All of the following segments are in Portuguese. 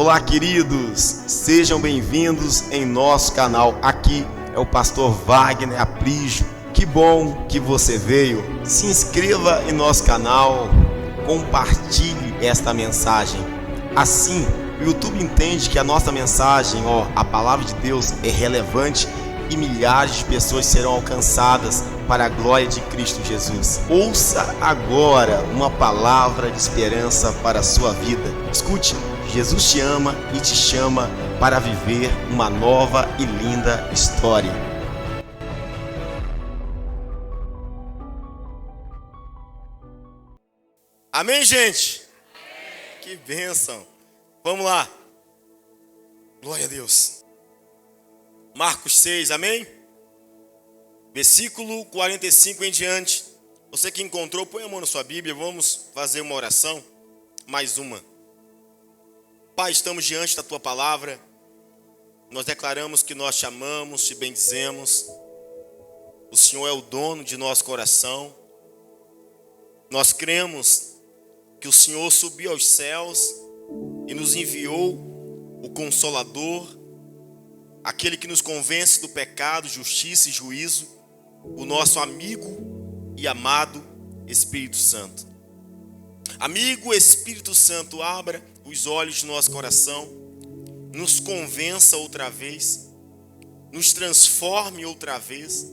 Olá, queridos, sejam bem-vindos em nosso canal. Aqui é o pastor Wagner Aprígio. Que bom que você veio. Se inscreva em nosso canal, compartilhe esta mensagem. Assim, o YouTube entende que a nossa mensagem, a palavra de Deus é relevante e milhares de pessoas serão alcançadas para a glória de Cristo Jesus. Ouça agora uma palavra de esperança para a sua vida. Escute, Jesus te ama e te chama para viver uma nova e linda história. Amém, gente? Amém. Que bênção. Vamos lá. Glória a Deus. Marcos 6, amém? Versículo 45 em diante. Você que encontrou, põe a mão na sua Bíblia. Vamos fazer uma oração. Mais uma. Pai, estamos diante da Tua palavra. Nós declaramos que nós te amamos, te bendizemos. O Senhor é o dono de nosso coração. Nós cremos que o Senhor subiu aos céus e nos enviou o Consolador, aquele que nos convence do pecado, justiça e juízo, o nosso amigo e amado Espírito Santo. Amigo Espírito Santo, abra os olhos de nosso coração, nos convença outra vez, nos transforme outra vez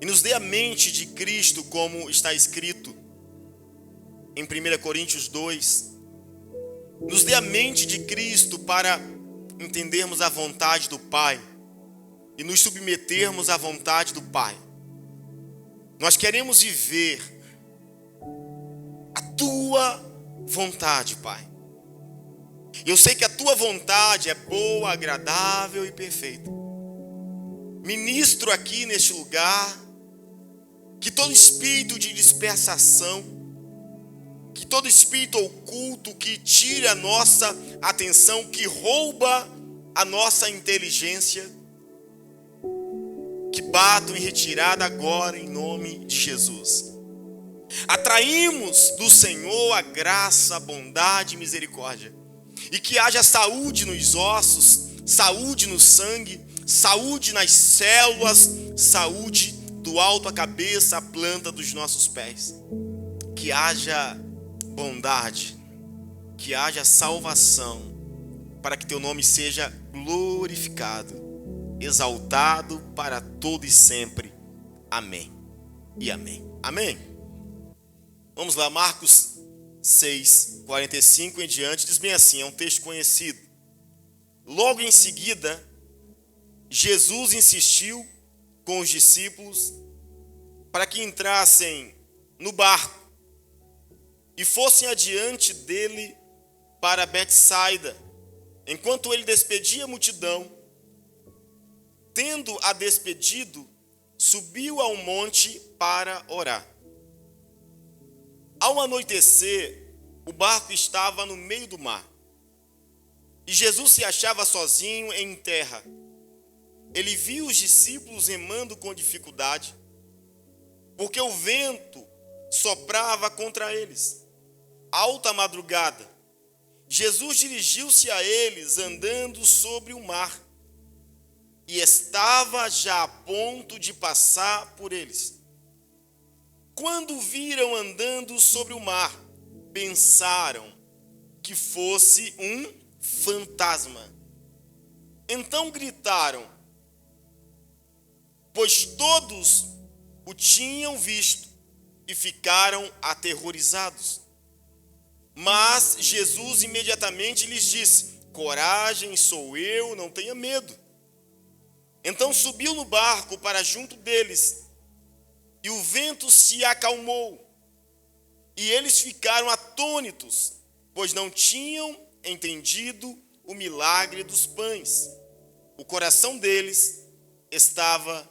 e nos dê a mente de Cristo, como está escrito em 1 Coríntios 2. Nos dê a mente de Cristo para entendermos a vontade do Pai e nos submetermos à vontade do Pai. Nós queremos viver a Tua vontade, Pai. Eu sei que a Tua vontade é boa, agradável e perfeita. Ministro aqui neste lugar que todo espírito de dispersação, que todo espírito oculto que tira a nossa atenção, que rouba a nossa inteligência, que batam em retirada agora em nome de Jesus. Atraímos do Senhor a graça, a bondade e misericórdia, e que haja saúde nos ossos, saúde no sangue, saúde nas células, saúde do alto à cabeça, à planta dos nossos pés. Que haja bondade, que haja salvação, para que Teu nome seja glorificado, exaltado para todo e sempre. Amém e amém. Amém. Vamos lá, Marcos 6, 45 em diante, diz bem assim, é um texto conhecido. Logo em seguida, Jesus insistiu com os discípulos para que entrassem no barco e fossem adiante dele para Betsaida, enquanto ele despedia a multidão. Tendo-a despedido, subiu ao monte para orar. Ao anoitecer, o barco estava no meio do mar, e Jesus se achava sozinho em terra. Ele viu os discípulos remando com dificuldade, porque o vento soprava contra eles. Alta madrugada, Jesus dirigiu-se a eles andando sobre o mar, e estava já a ponto de passar por eles. Quando o viram andando sobre o mar, pensaram que fosse um fantasma. Então gritaram, pois todos o tinham visto e ficaram aterrorizados. Mas Jesus imediatamente lhes disse, coragem, sou eu, não tenha medo. Então subiu no barco para junto deles, e o vento se acalmou, e eles ficaram atônitos, pois não tinham entendido o milagre dos pães. O coração deles estava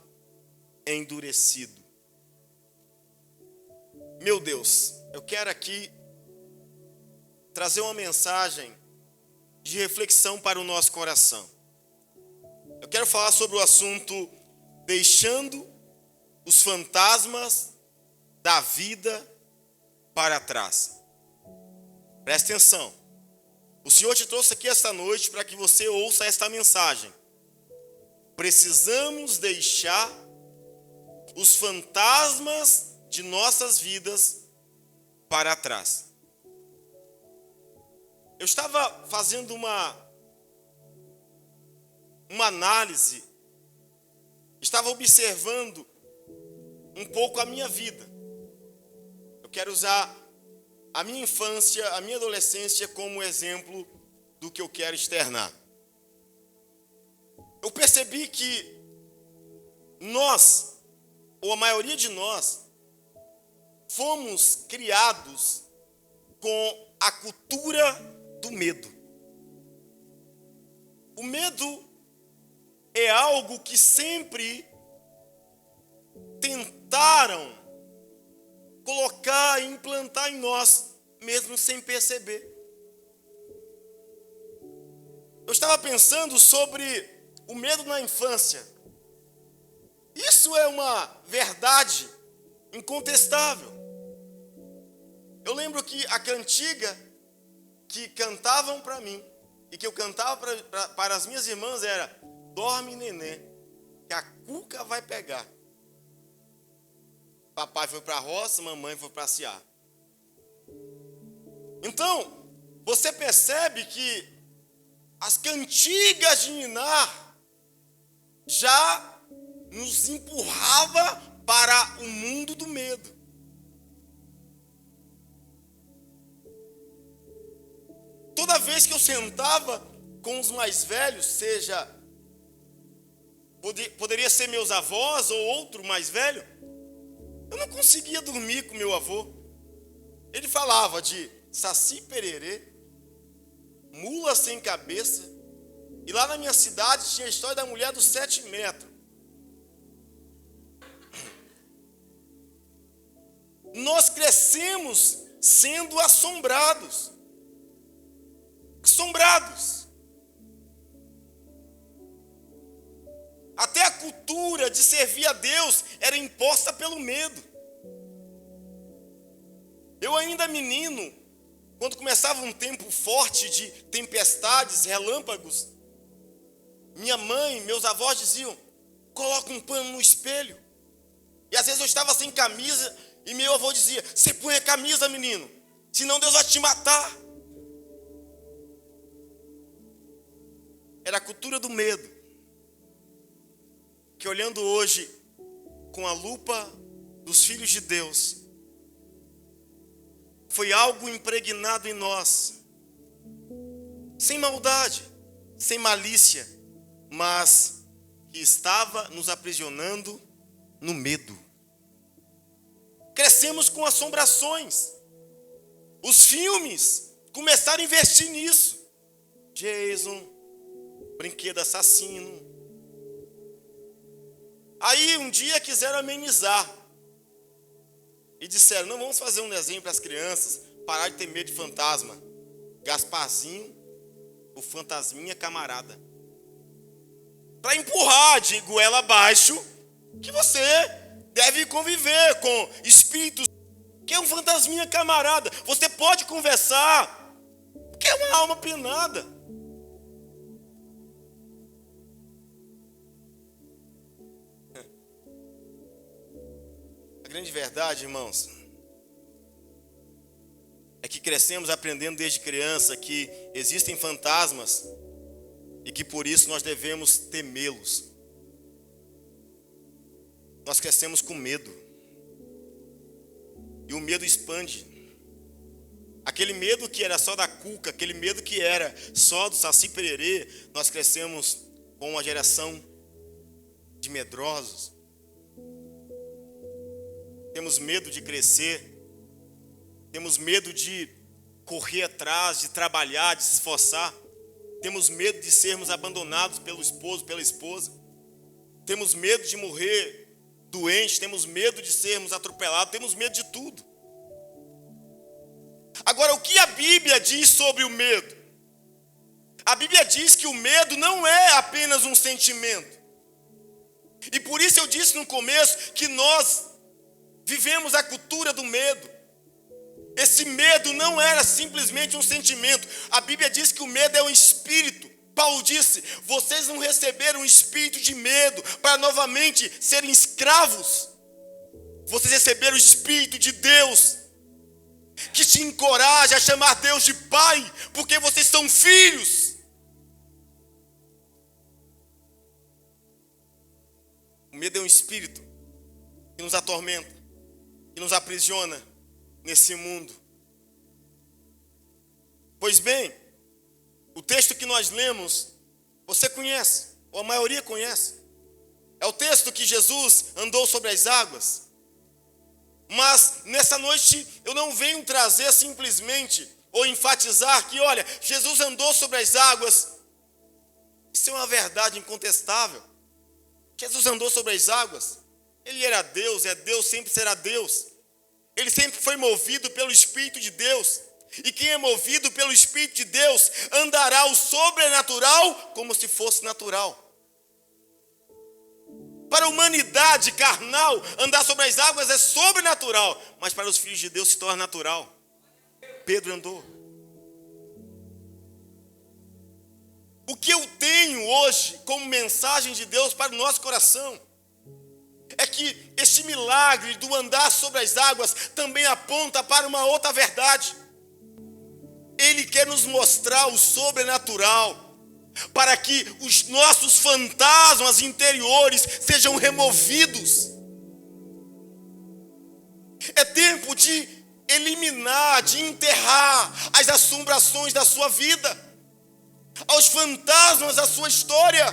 endurecido. Meu Deus, eu quero aqui trazer uma mensagem de reflexão para o nosso coração. Eu quero falar sobre o assunto deixando os fantasmas da vida para trás. Presta atenção. O Senhor te trouxe aqui esta noite para que você ouça esta mensagem. Precisamos deixar os fantasmas de nossas vidas para trás. Eu estava fazendo uma análise, estava observando um pouco a minha vida. Eu quero usar a minha infância, a minha adolescência como exemplo do que eu quero externar. Eu percebi que nós, ou a maioria de nós, fomos criados com a cultura do medo. O medo é algo que sempre tentaram colocar e implantar em nós, mesmo sem perceber. Eu estava pensando sobre o medo na infância. Isso é uma verdade incontestável. Eu lembro que a cantiga que cantavam para mim e que eu cantava para as minhas irmãs era: dorme, nenê, que a cuca vai pegar. Papai foi para a roça, mamãe foi passear. Então, você percebe que as cantigas de ninar já nos empurrava para o mundo do medo. Toda vez que eu sentava com os mais velhos, poderia ser meus avós ou outro mais velho, eu não conseguia dormir com meu avô. Ele falava de Saci Pererê, mula sem cabeça, e lá na minha cidade tinha a história da mulher dos 7 metros. Nós crescemos sendo assombrados. Até a cultura de servir a Deus era imposta pelo medo. Eu ainda menino, quando começava um tempo forte de tempestades, relâmpagos, minha mãe, meus avós diziam: coloca um pano no espelho. E às vezes eu estava sem camisa e meu avô dizia: você põe a camisa, menino, senão Deus vai te matar. Era a cultura do medo, que olhando hoje com a lupa dos filhos de Deus, foi algo impregnado em nós, sem maldade, sem malícia, mas que estava nos aprisionando no medo. Crescemos com assombrações. Os filmes começaram a investir nisso. Jason, brinquedo assassino. Aí um dia quiseram amenizar e disseram: não, vamos fazer um desenho para as crianças parar de ter medo de fantasma. Gasparzinho, o fantasminha camarada. Para empurrar de goela abaixo que você deve conviver com espíritos, que é um fantasminha camarada. Você pode conversar, que é uma alma penada. A grande verdade, irmãos, é que crescemos aprendendo desde criança que existem fantasmas e que por isso nós devemos temê-los. Nós crescemos com medo. E o medo expande. Aquele medo que era só da cuca, aquele medo que era só do Saci Pererê, nós crescemos com uma geração de medrosos. Temos medo de crescer. Temos medo de correr atrás, de trabalhar, de se esforçar. Temos medo de sermos abandonados pelo esposo, pela esposa. Temos medo de morrer doente, temos medo de sermos atropelados, temos medo de tudo. Agora, o que a Bíblia diz sobre o medo? A Bíblia diz que o medo não é apenas um sentimento. E por isso eu disse no começo que nós vivemos a cultura do medo. Esse medo não era simplesmente um sentimento. A Bíblia diz que o medo é um espírito. Paulo disse: vocês não receberam um espírito de medo para novamente serem escravos. Vocês receberam o Espírito de Deus, que te encoraja a chamar Deus de Pai, porque vocês são filhos. O medo é um espírito que nos atormenta, que nos aprisiona nesse mundo. Pois bem, o texto que nós lemos, você conhece, ou a maioria conhece. É o texto que Jesus andou sobre as águas. Mas nessa noite eu não venho trazer simplesmente ou enfatizar que, olha, Jesus andou sobre as águas. Isso é uma verdade incontestável. Jesus andou sobre as águas. Ele era Deus, é Deus, sempre será Deus. Ele sempre foi movido pelo Espírito de Deus. E quem é movido pelo Espírito de Deus andará o sobrenatural como se fosse natural. Para a humanidade carnal, andar sobre as águas é sobrenatural, mas para os filhos de Deus se torna natural. Pedro andou. O que eu tenho hoje como mensagem de Deus para o nosso coração é que este milagre do andar sobre as águas também aponta para uma outra verdade. Ele quer nos mostrar o sobrenatural, para que os nossos fantasmas interiores sejam removidos. É tempo de eliminar, de enterrar as assombrações da sua vida, aos fantasmas da sua história.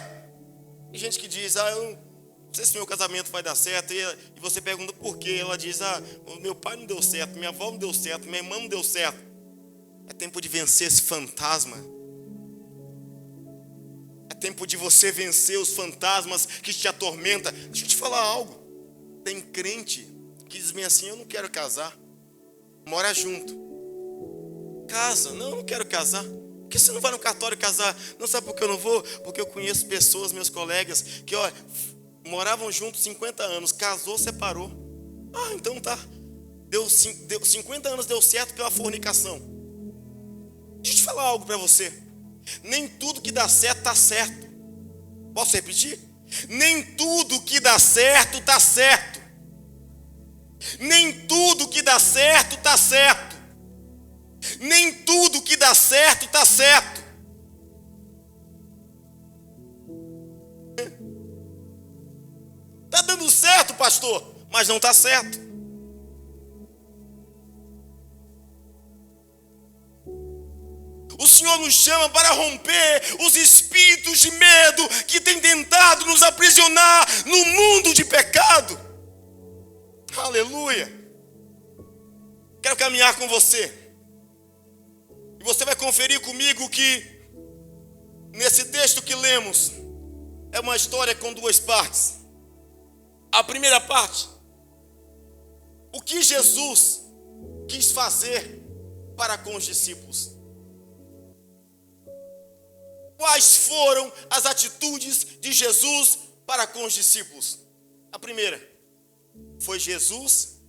Tem gente que diz: eu não sei se meu casamento vai dar certo, e você pergunta por quê. Ela diz: o meu pai não deu certo, minha avó não deu certo, minha irmã não deu certo. É tempo de vencer esse fantasma. É tempo de você vencer os fantasmas que te atormentam. Deixa eu te falar algo. Tem crente que diz bem assim: eu não quero casar. Mora junto. Casa. Não, eu não quero casar. Por que você não vai no cartório casar? Não, sabe por que eu não vou? Porque eu conheço pessoas, meus colegas, que moravam juntos 50 anos. Casou, separou. Então tá. Deu 50 anos, deu certo pela fornicação. Deixa eu te falar algo para você. Nem tudo que dá certo está certo. Posso repetir? Nem tudo que dá certo está certo. Nem tudo que dá certo está certo. Nem tudo que dá certo está certo. Está dando certo, pastor, mas não está certo. O Senhor nos chama para romper os espíritos de medo que têm tentado nos aprisionar no mundo de pecado. Aleluia. Quero caminhar com você. E você vai conferir comigo que nesse texto que lemos é uma história com duas partes. A primeira parte: o que Jesus quis fazer para com os discípulos. Quais foram as atitudes de Jesus para com os discípulos? A primeira: foi Jesus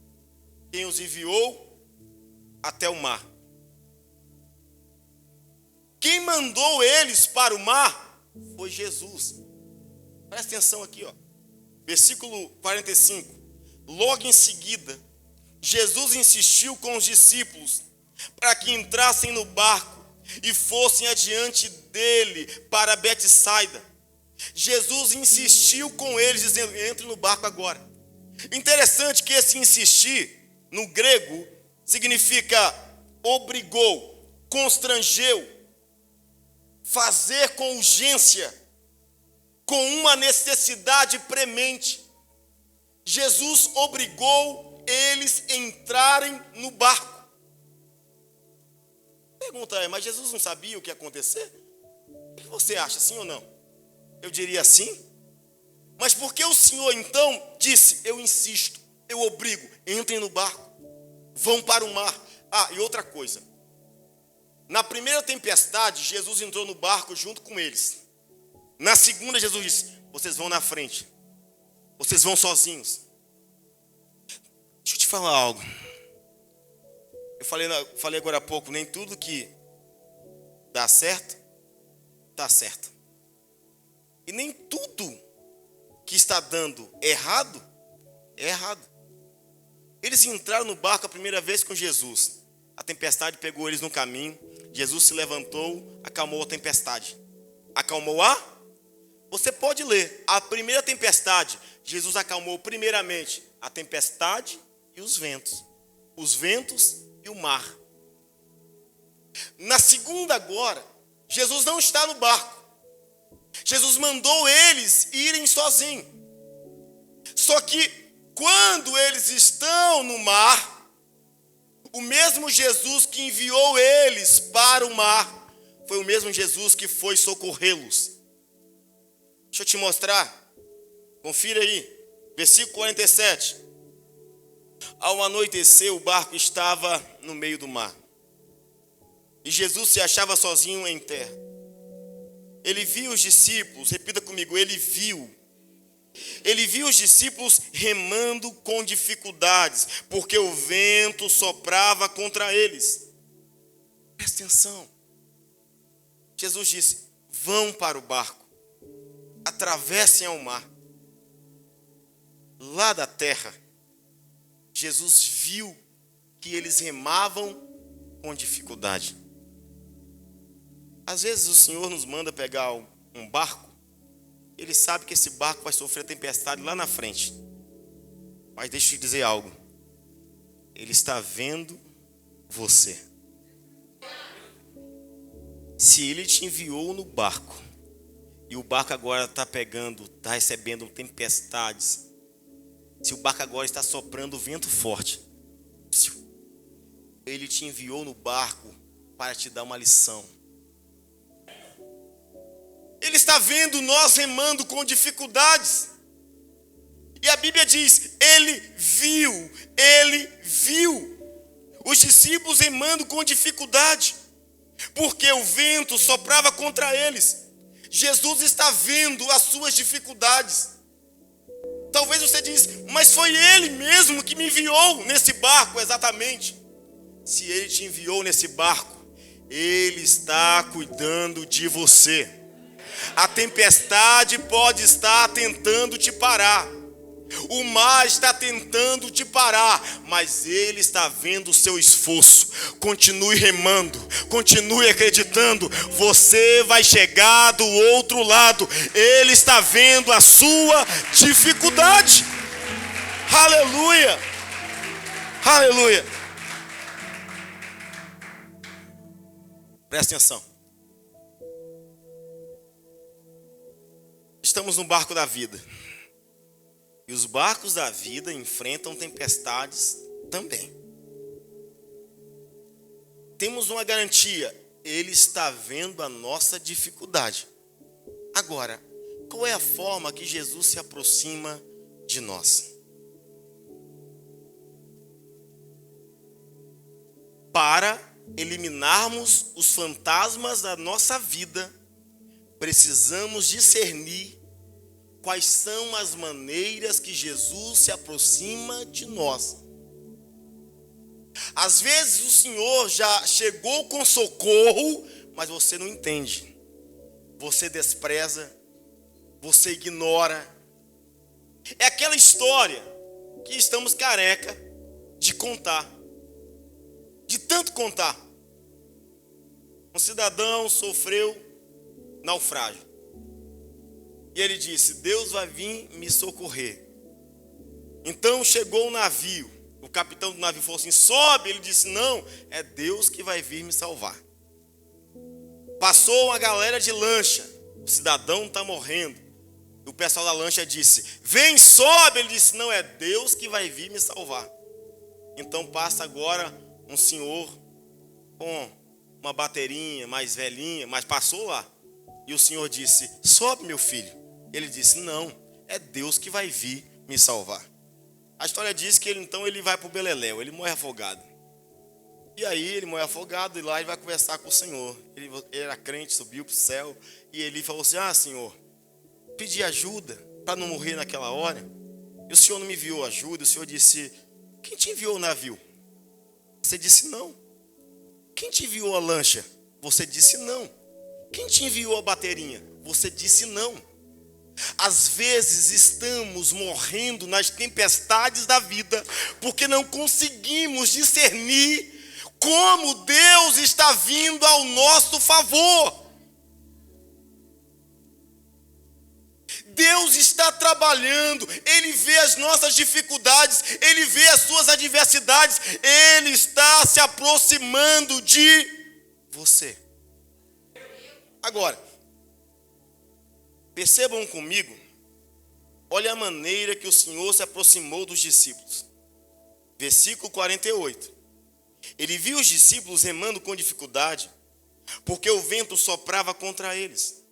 quem os enviou até o mar. Quem mandou eles para o mar foi Jesus. Presta atenção aqui, versículo 45. Logo em seguida, Jesus insistiu com os discípulos para que entrassem no barco e fossem adiante dele para Betsaida. Jesus insistiu com eles, dizendo: entre no barco agora. Interessante que esse insistir, no grego, significa obrigou, constrangeu, fazer com urgência, com uma necessidade premente. Jesus obrigou eles a entrarem no barco. Pergunta é: mas Jesus não sabia o que ia acontecer? O que você acha, sim ou não? Eu diria sim. Mas por que o Senhor então disse: eu insisto, eu obrigo, entrem no barco, vão para o mar? E outra coisa, na primeira tempestade, Jesus entrou no barco junto com eles. Na segunda, Jesus disse: vocês vão na frente, vocês vão sozinhos. Deixa eu te falar algo. Eu falei agora há pouco, nem tudo que dá certo, dá certo. E nem tudo que está dando errado, é errado. Eles entraram no barco a primeira vez com Jesus. A tempestade pegou eles no caminho. Jesus se levantou, acalmou a tempestade. Acalmou a? Você pode ler. A primeira tempestade, Jesus acalmou primeiramente a tempestade e os ventos. Os ventos e o mar. Na segunda agora, Jesus não está no barco. Jesus mandou eles irem sozinhos. Só que quando eles estão no mar, o mesmo Jesus que enviou eles para o mar, foi o mesmo Jesus que foi socorrê-los. Deixa eu te mostrar. Confira aí. Versículo 47. Ao anoitecer, o barco estava no meio do mar. E Jesus se achava sozinho em terra. Ele viu os discípulos, repita comigo, ele viu os discípulos remando com dificuldades, porque o vento soprava contra eles. Presta atenção. Jesus disse: vão para o barco, atravessem ao mar. Lá da terra, Jesus viu que eles remavam com dificuldade. Às vezes o Senhor nos manda pegar um barco, Ele sabe que esse barco vai sofrer tempestade lá na frente. Mas deixa eu te dizer algo. Ele está vendo você. Se Ele te enviou no barco, e o barco agora está recebendo tempestades, se o barco agora está soprando vento forte, Ele te enviou no barco para te dar uma lição. Ele está vendo nós remando com dificuldades. E a Bíblia diz, ele viu os discípulos remando com dificuldade, porque o vento soprava contra eles. Jesus está vendo as suas dificuldades. Talvez você diz, mas foi ele mesmo que me enviou nesse barco. Exatamente. Se ele te enviou nesse barco, ele está cuidando de você. A tempestade pode estar tentando te parar. O mar está tentando te parar, mas ele está vendo o seu esforço. Continue remando, continue acreditando. Você vai chegar do outro lado. Ele está vendo a sua dificuldade. Aleluia! Aleluia! Presta atenção. Estamos no barco da vida. E os barcos da vida enfrentam tempestades também. Temos uma garantia. Ele está vendo a nossa dificuldade. Agora, qual é a forma que Jesus se aproxima de nós? Para eliminarmos os fantasmas da nossa vida, precisamos discernir quais são as maneiras que Jesus se aproxima de nós. Às vezes o Senhor já chegou com socorro, mas você não entende. Você despreza, você ignora. É aquela história que estamos careca de contar. De tanto contar. Um cidadão sofreu naufrágio. E ele disse, Deus vai vir me socorrer. Então chegou o navio. O capitão do navio falou assim, sobe. Ele disse, não, é Deus que vai vir me salvar. Passou uma galera de lancha. O cidadão está morrendo. E o pessoal da lancha disse, vem, sobe. Ele disse, não, é Deus que vai vir me salvar. Então passa agora um senhor com uma baterinha mais velhinha, mas passou lá. E o Senhor disse, sobe, meu filho. Ele disse, não, é Deus que vai vir me salvar. A história diz que ele vai para o Beleléu, ele morre afogado. E aí ele morre afogado e lá ele vai conversar com o Senhor. Ele era crente, subiu para o céu. E ele falou assim, Senhor, pedi ajuda para não morrer naquela hora. E o Senhor não me enviou ajuda. O Senhor disse, quem te enviou o navio? Você disse não. Quem te enviou a lancha? Você disse não. Quem te enviou a baterinha? Você disse não. Às vezes estamos morrendo nas tempestades da vida porque não conseguimos discernir como Deus está vindo ao nosso favor. Deus está trabalhando, Ele vê as nossas dificuldades, Ele vê as suas adversidades, Ele está se aproximando de você. Agora, percebam comigo, olha a maneira que o Senhor se aproximou dos discípulos. Versículo 48. Ele viu os discípulos remando com dificuldade, porque o vento soprava contra eles.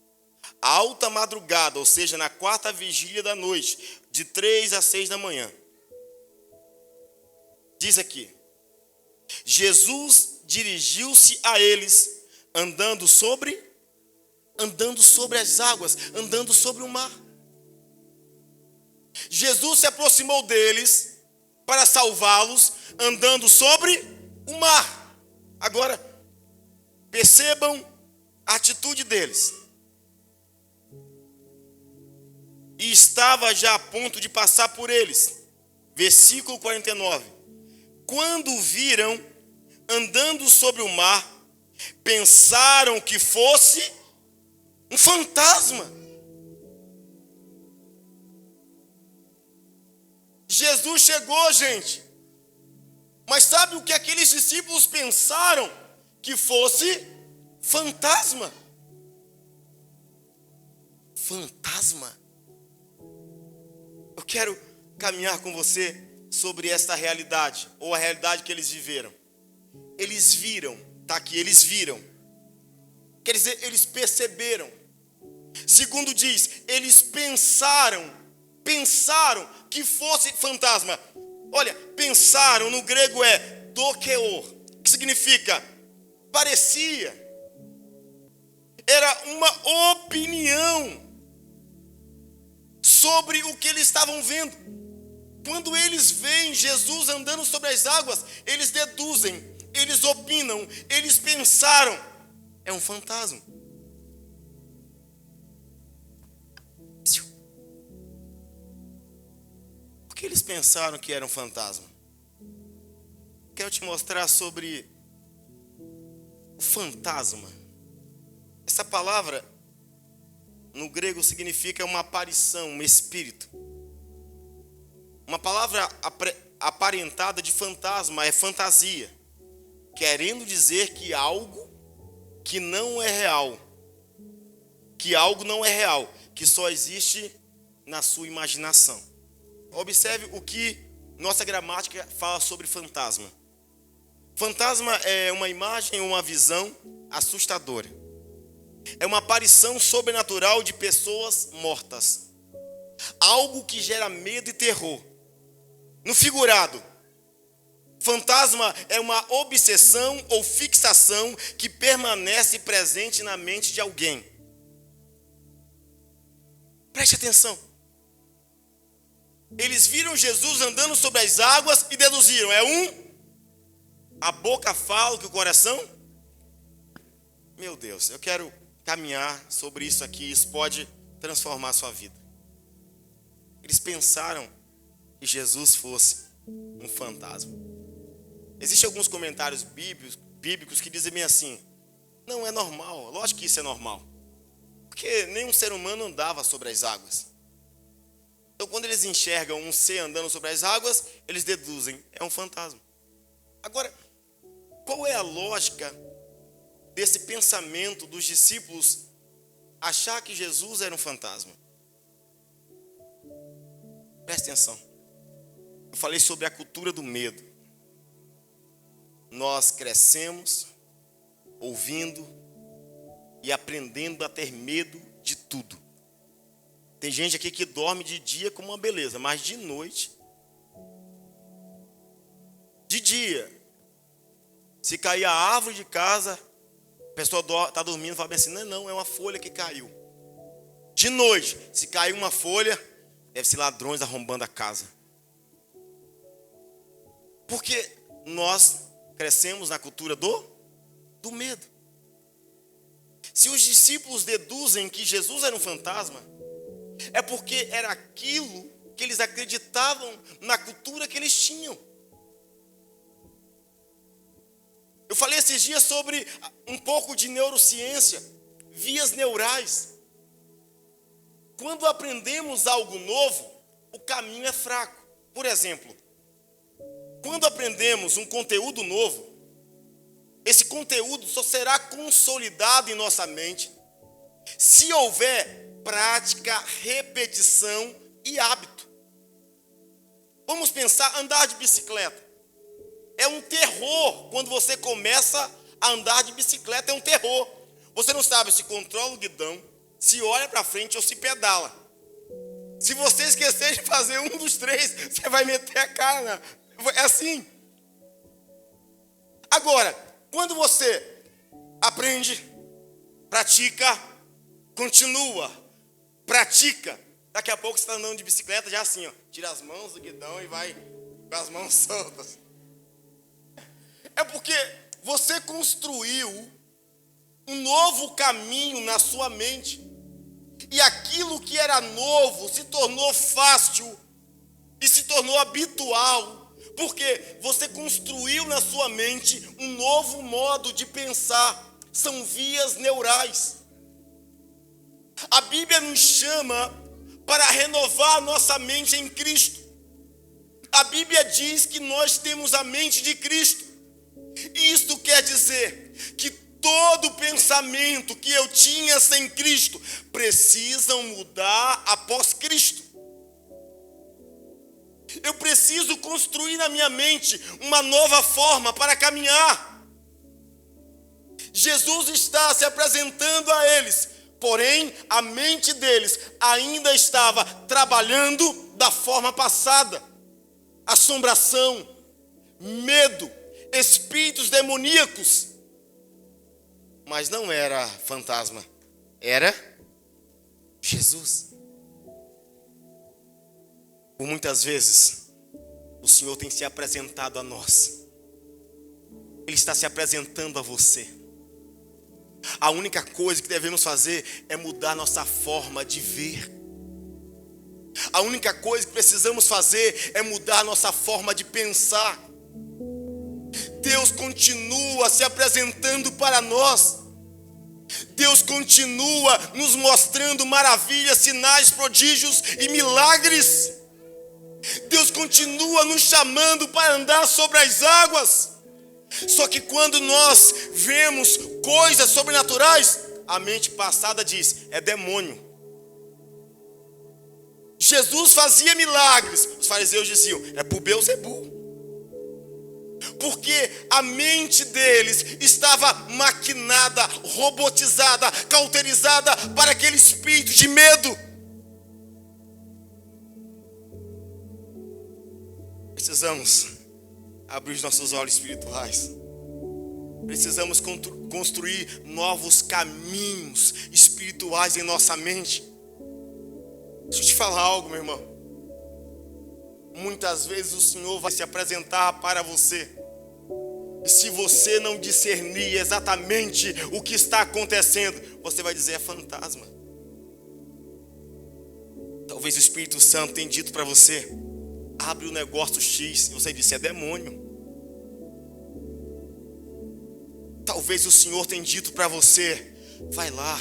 A alta madrugada, ou seja, na quarta vigília da noite, de 3 a 6 da manhã. Diz aqui, Jesus dirigiu-se a eles, andando sobre as águas, andando sobre o mar. Jesus se aproximou deles para salvá-los, andando sobre o mar. Agora, percebam a atitude deles. E estava já a ponto de passar por eles. Versículo 49. Quando o viram andando sobre o mar, pensaram que fosse um fantasma. Jesus chegou, gente. Mas sabe o que aqueles discípulos pensaram? Que fosse fantasma. Fantasma. Eu quero caminhar com você sobre esta realidade, ou a realidade que eles viveram. Eles viram, tá aqui, eles viram. Quer dizer, eles perceberam. Segundo diz, eles pensaram que fosse fantasma. Olha, pensaram, no grego é dokeo, que significa parecia. Era uma opinião sobre o que eles estavam vendo. Quando eles veem Jesus andando sobre as águas, eles deduzem, eles opinam, eles pensaram, é um fantasma. Por que eles pensaram que era um fantasma? Quero te mostrar sobre o fantasma. Essa palavra no grego significa uma aparição, um espírito. Uma palavra aparentada de fantasma é fantasia, querendo dizer que algo que não é real, que algo não é real, que só existe na sua imaginação. Observe o que nossa gramática fala sobre fantasma. Fantasma é uma imagem, uma visão assustadora. É uma aparição sobrenatural de pessoas mortas. Algo que gera medo e terror. No figurado, fantasma é uma obsessão ou fixação que permanece presente na mente de alguém. Preste atenção. Eles viram Jesus andando sobre as águas e deduziram, a boca fala que o coração... Meu Deus, eu quero caminhar sobre isso aqui, isso pode transformar a sua vida. Eles pensaram que Jesus fosse um fantasma. Existem alguns comentários bíblicos que dizem bem assim, não é normal, lógico que isso é normal, porque nenhum ser humano andava sobre as águas. Então quando eles enxergam um ser andando sobre as águas, eles deduzem, é um fantasma. Agora, qual é a lógica desse pensamento dos discípulos achar que Jesus era um fantasma? Preste atenção. Eu falei sobre a cultura do medo. Nós crescemos ouvindo e aprendendo a ter medo de tudo. Tem gente aqui que dorme de dia como uma beleza, mas de noite, de dia, se cair a árvore de casa, a pessoa está dormindo e fala bem assim, não, é uma folha que caiu. De noite, se cair uma folha, deve ser ladrões arrombando a casa. Porque nós crescemos na cultura do medo. Se os discípulos deduzem que Jesus era um fantasma, é porque era aquilo que eles acreditavam na cultura que eles tinham. Eu falei esses dias sobre um pouco de neurociência, vias neurais. Quando aprendemos algo novo, o caminho é fraco. Por exemplo, quando aprendemos um conteúdo novo, esse conteúdo só será consolidado em nossa mente se houver prática, repetição e hábito. Vamos pensar, andar de bicicleta. É um terror quando você começa a andar de bicicleta, é um terror. Você não sabe se controla o guidão, se olha para frente ou se pedala. Se você esquecer de fazer um dos três, você vai meter a cara. É assim. Agora, quando você aprende, pratica, continua, pratica, daqui a pouco você está andando de bicicleta já assim, ó, tira as mãos do guidão e vai com as mãos soltas. É porque você construiu um novo caminho na sua mente. E aquilo que era novo se tornou fácil e se tornou habitual. Porque você construiu na sua mente um novo modo de pensar. São vias neurais. A Bíblia nos chama para renovar a nossa mente em Cristo. A Bíblia diz que nós temos a mente de Cristo. Isto quer dizer que todo pensamento que eu tinha sem Cristo precisam mudar após Cristo. Eu preciso construir na minha mente uma nova forma para caminhar. Jesus está se apresentando a eles, porém a mente deles ainda estava trabalhando da forma passada. Assombração, medo, espíritos demoníacos. Mas não era fantasma, era Jesus. Por muitas vezes, o Senhor tem se apresentado a nós. Ele está se apresentando a você. A única coisa que devemos fazer é mudar nossa forma de ver. A única coisa que precisamos fazer é mudar nossa forma de pensar. Deus continua se apresentando para nós. Deus continua nos mostrando maravilhas, sinais, prodígios e milagres. Deus continua nos chamando para andar sobre as águas. Só que quando nós vemos coisas sobrenaturais, a mente passada diz, é demônio. Jesus fazia milagres. Os fariseus diziam, é por Beelzebul. Porque a mente deles estava maquinada, robotizada, cauterizada para aquele espírito de medo. Precisamos abrir os nossos olhos espirituais. Precisamos construir novos caminhos espirituais em nossa mente. Deixa eu te falar algo, meu irmão. Muitas vezes o Senhor vai se apresentar para você. E se você não discernir exatamente o que está acontecendo, você vai dizer, é fantasma. Talvez o Espírito Santo tenha dito para você, abre o negócio X, e você disse, é demônio. Talvez o Senhor tenha dito para você, vai lá,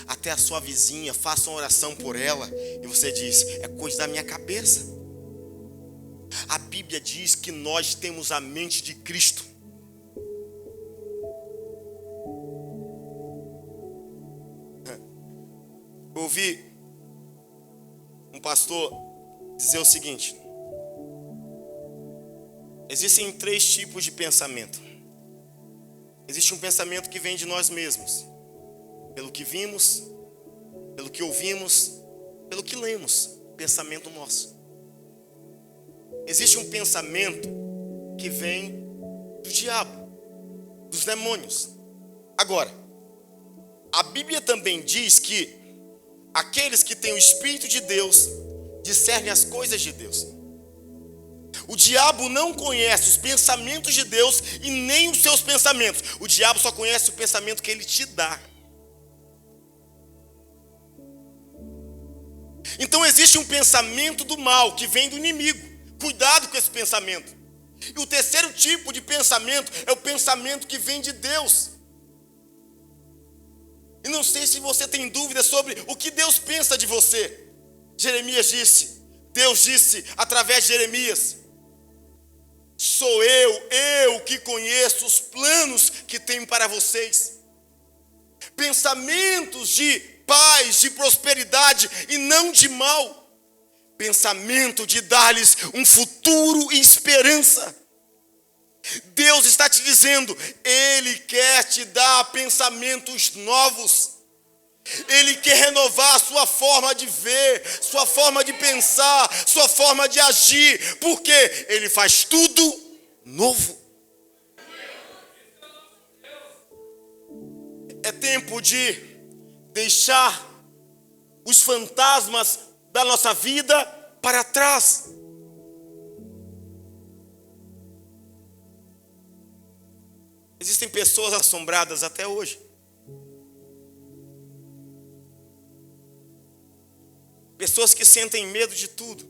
até a sua vizinha, faça uma oração por ela, e você diz, é coisa da minha cabeça. A Bíblia diz que nós temos a mente de Cristo. Eu ouvi um pastor dizer o seguinte: existem 3 tipos de pensamento. Existe um pensamento que vem de nós mesmos, pelo que vimos, pelo que ouvimos, pelo que lemos, pensamento nosso. Existe um pensamento que vem do diabo, dos demônios. Agora, a Bíblia também diz que aqueles que têm o Espírito de Deus discernem as coisas de Deus. O diabo não conhece os pensamentos de Deus e nem os seus pensamentos. O diabo só conhece o pensamento que ele te dá. Então existe um pensamento do mal que vem do inimigo. Cuidado com esse pensamento. E o terceiro tipo de pensamento é o pensamento que vem de Deus. E não sei se você tem dúvida sobre o que Deus pensa de você. Deus disse através de Jeremias: sou eu que conheço os planos que tenho para vocês. Pensamentos de paz, de prosperidade e não de mal. Pensamento de dar-lhes um futuro e esperança. Deus está te dizendo, Ele quer te dar pensamentos novos. Ele quer renovar a sua forma de ver, sua forma de pensar, sua forma de agir. Porque Ele faz tudo novo. É tempo de deixar os fantasmas da nossa vida para trás. Existem pessoas assombradas até hoje. Pessoas que sentem medo de tudo.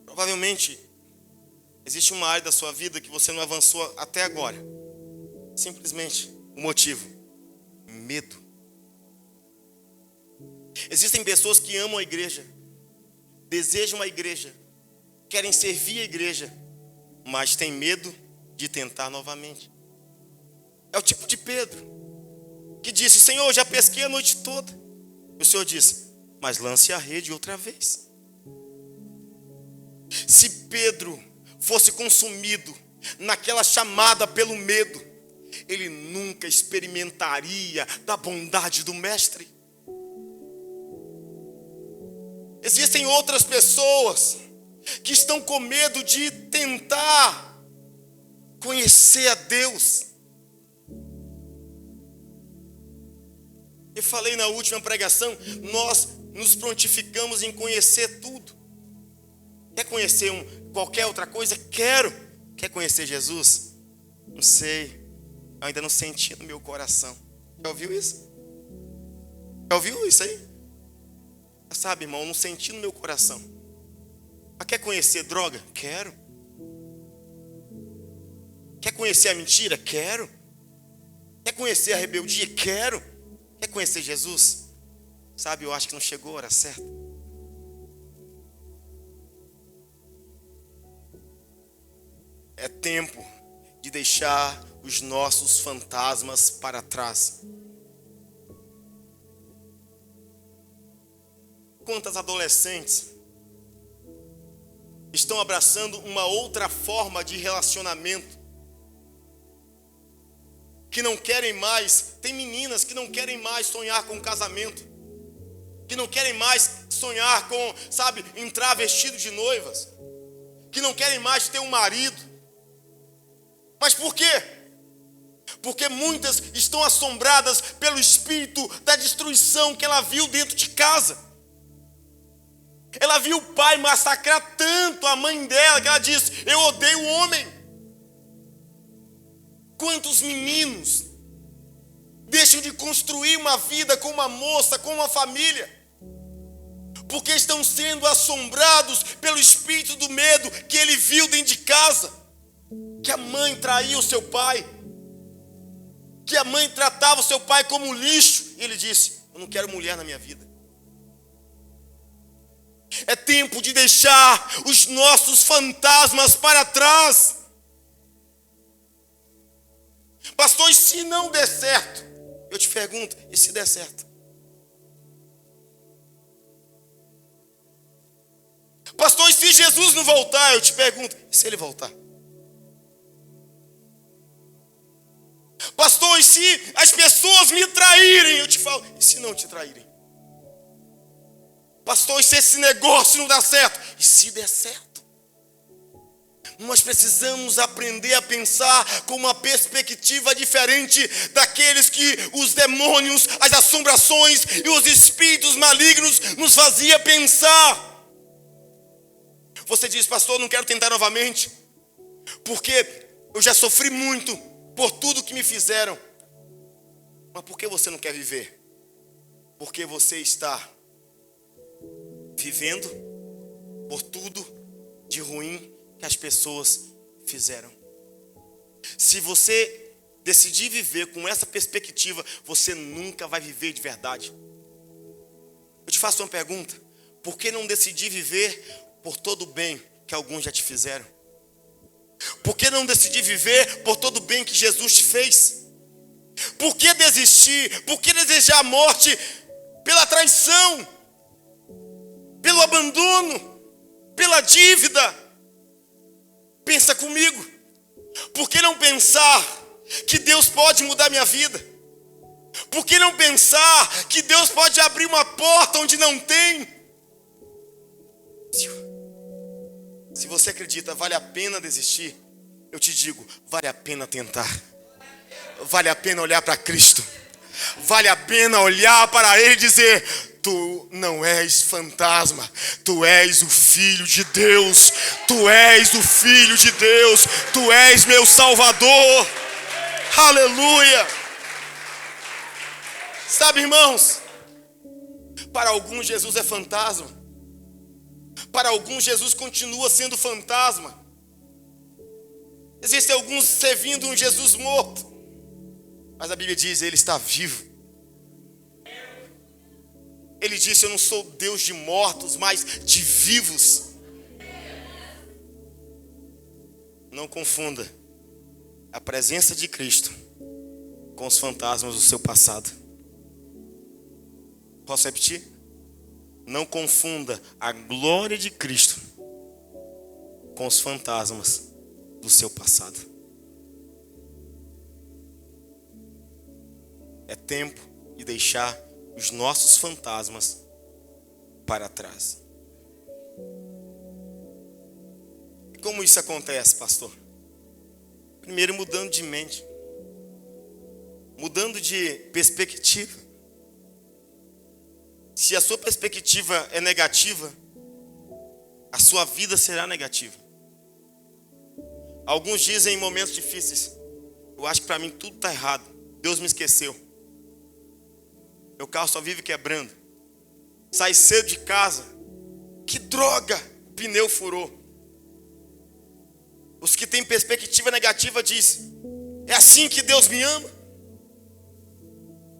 Provavelmente existe uma área da sua vida que você não avançou até agora. Simplesmente o motivo: medo. Existem pessoas que amam a igreja, desejam a igreja, querem servir a igreja, mas têm medo de tentar novamente. É o tipo de Pedro, que disse: Senhor, já pesquei a noite toda. E o Senhor disse: mas lance a rede outra vez. Se Pedro fosse consumido naquela chamada pelo medo, ele nunca experimentaria da bondade do Mestre. Existem outras pessoas que estão com medo de tentar conhecer a Deus. Eu falei na última pregação, nós nos prontificamos em conhecer tudo. Quer conhecer qualquer outra coisa? Quero. Quer conhecer Jesus? Não sei. Eu ainda não senti no meu coração. Já ouviu isso? Já ouviu isso aí? Sabe, irmão, eu não senti no meu coração. Mas quer conhecer droga? Quero. Quer conhecer a mentira? Quero. Quer conhecer a rebeldia? Quero. Quer conhecer Jesus? Sabe, eu acho que não chegou a hora certa. É tempo de deixar os nossos fantasmas para trás. Quantas adolescentes estão abraçando uma outra forma de relacionamento, que não querem mais, tem meninas que não querem mais sonhar com casamento, que não querem mais sonhar com, entrar vestido de noivas, que não querem mais ter um marido. Mas por quê? Porque muitas estão assombradas pelo espírito da destruição que ela viu dentro de casa. Ela viu o pai massacrar tanto a mãe dela, que ela disse: eu odeio o homem. Quantos meninos deixam de construir uma vida com uma moça, com uma família, porque estão sendo assombrados pelo espírito do medo que ele viu dentro de casa, que a mãe traía o seu pai, que a mãe tratava o seu pai como um lixo, e ele disse: eu não quero mulher na minha vida. É tempo de deixar os nossos fantasmas para trás. Pastor, e se não der certo? Eu te pergunto, e se der certo? Pastor, e se Jesus não voltar? Eu te pergunto, e se ele voltar? Pastor, e se as pessoas me traírem? Eu te falo, e se não te traírem? Pastor, e se esse negócio não dá certo? E se der certo? Nós precisamos aprender a pensar com uma perspectiva diferente daqueles que os demônios, as assombrações e os espíritos malignos nos faziam pensar. Você diz, pastor, não quero tentar novamente, porque eu já sofri muito por tudo que me fizeram. Mas por que você não quer viver? Porque você está vivendo por tudo de ruim que as pessoas fizeram. Se você decidir viver com essa perspectiva, você nunca vai viver de verdade. Eu te faço uma pergunta: por que não decidir viver por todo o bem que alguns já te fizeram? Por que não decidir viver por todo o bem que Jesus te fez? Por que desistir? Por que desejar a morte pela traição, pelo abandono, pela dívida? Pensa comigo. Por que não pensar que Deus pode mudar minha vida? Por que não pensar que Deus pode abrir uma porta onde não tem? Se você acredita, vale a pena desistir, eu te digo, vale a pena tentar. Vale a pena olhar para Cristo. Vale a pena olhar para Ele e dizer: tu não és fantasma, tu és o Filho de Deus, tu és o Filho de Deus, tu és meu Salvador. Aleluia! Sabe, irmãos, para alguns Jesus é fantasma, para alguns Jesus continua sendo fantasma. Existem alguns servindo um Jesus morto, mas a Bíblia diz: Ele está vivo. Ele disse: eu não sou Deus de mortos, mas de vivos. Não confunda a presença de Cristo com os fantasmas do seu passado. Posso repetir? Não confunda a glória de Cristo com os fantasmas do seu passado. É tempo de deixar os nossos fantasmas para trás. E como isso acontece, pastor? Primeiro, mudando de mente, mudando de perspectiva. Se a sua perspectiva é negativa, a sua vida será negativa. Alguns dizem em momentos difíceis: eu acho que para mim tudo está errado, Deus me esqueceu. Meu carro só vive quebrando. Sai cedo de casa, que droga, o pneu furou. Os que têm perspectiva negativa dizem: é assim que Deus me ama.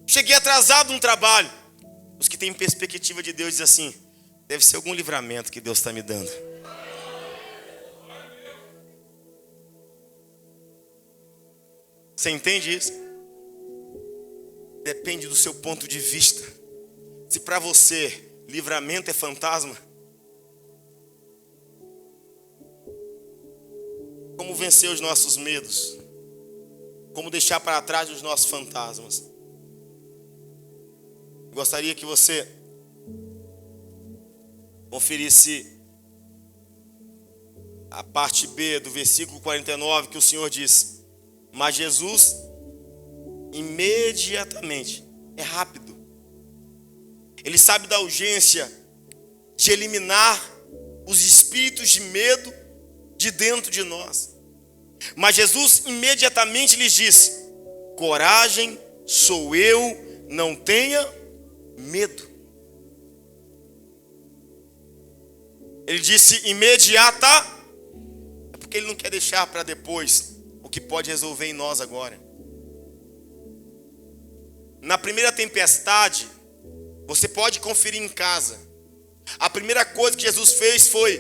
Cheguei atrasado no trabalho. Os que têm perspectiva de Deus dizem assim: deve ser algum livramento que Deus está me dando. Você entende isso? Depende do seu ponto de vista. Se para você livramento é fantasma, como vencer os nossos medos? Como deixar para trás os nossos fantasmas? Eu gostaria que você conferisse a parte B do versículo 49, que o Senhor diz: mas Jesus imediatamente, é rápido, Ele sabe da urgência de eliminar os espíritos de medo de dentro de nós. Mas Jesus imediatamente lhes disse: coragem, sou eu, não tenha medo. Ele disse imediata, é porque Ele não quer deixar para depois o que pode resolver em nós agora. Na primeira tempestade, você pode conferir em casa, a primeira coisa que Jesus fez foi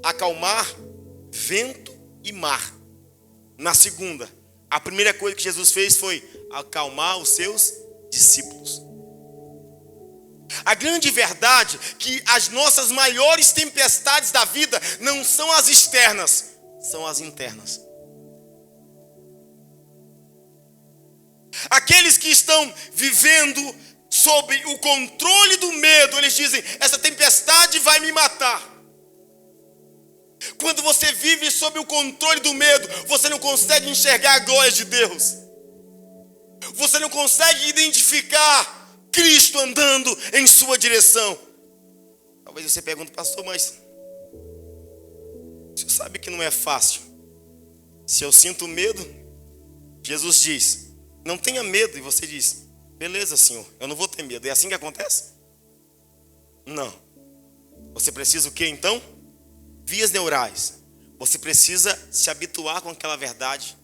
acalmar vento e mar. Na segunda, a primeira coisa que Jesus fez foi acalmar os seus discípulos. A grande verdade é que as nossas maiores tempestades da vida não são as externas, são as internas. Aqueles que estão vivendo sob o controle do medo, eles dizem: essa tempestade vai me matar. Quando você vive sob o controle do medo, você não consegue enxergar a glória de Deus. Você não consegue identificar Cristo andando em sua direção. Talvez você pergunte: pastor, mas sabe que não é fácil. Se eu sinto medo, Jesus diz, não tenha medo. E você diz, beleza, Senhor, eu não vou ter medo. É assim que acontece? Não. Você precisa o quê então? Vias neurais. Você precisa se habituar com aquela verdade,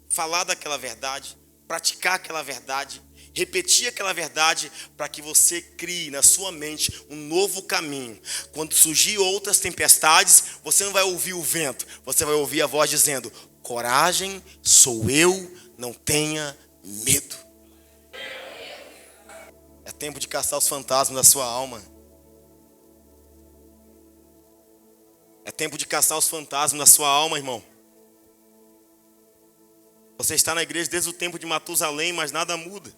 falar daquela verdade, praticar aquela verdade, repetir aquela verdade, para que você crie na sua mente um novo caminho. Quando surgir outras tempestades, você não vai ouvir o vento, você vai ouvir a voz dizendo, coragem, sou eu, não tenha medo. É tempo de caçar os fantasmas da sua alma. É tempo de caçar os fantasmas da sua alma, irmão. Você está na igreja desde o tempo de Matusalém, mas nada muda.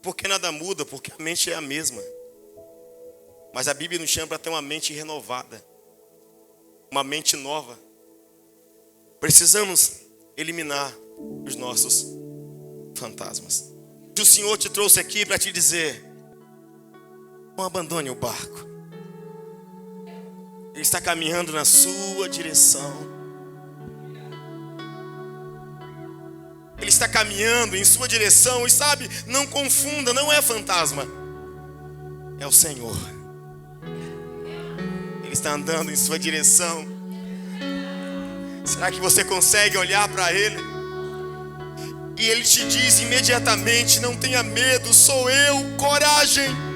Por que nada muda? Porque a mente é a mesma. Mas a Bíblia nos chama para ter uma mente renovada. Uma mente nova. Precisamos eliminar os nossos fantasmas. O Senhor te trouxe aqui para te dizer, não abandone o barco. Ele está caminhando na sua direção. Ele está caminhando em sua direção. E sabe, não confunda, não é fantasma. É o Senhor. Ele está andando em sua direção. Será que você consegue olhar para Ele? E Ele te diz imediatamente, não tenha medo, sou eu, coragem.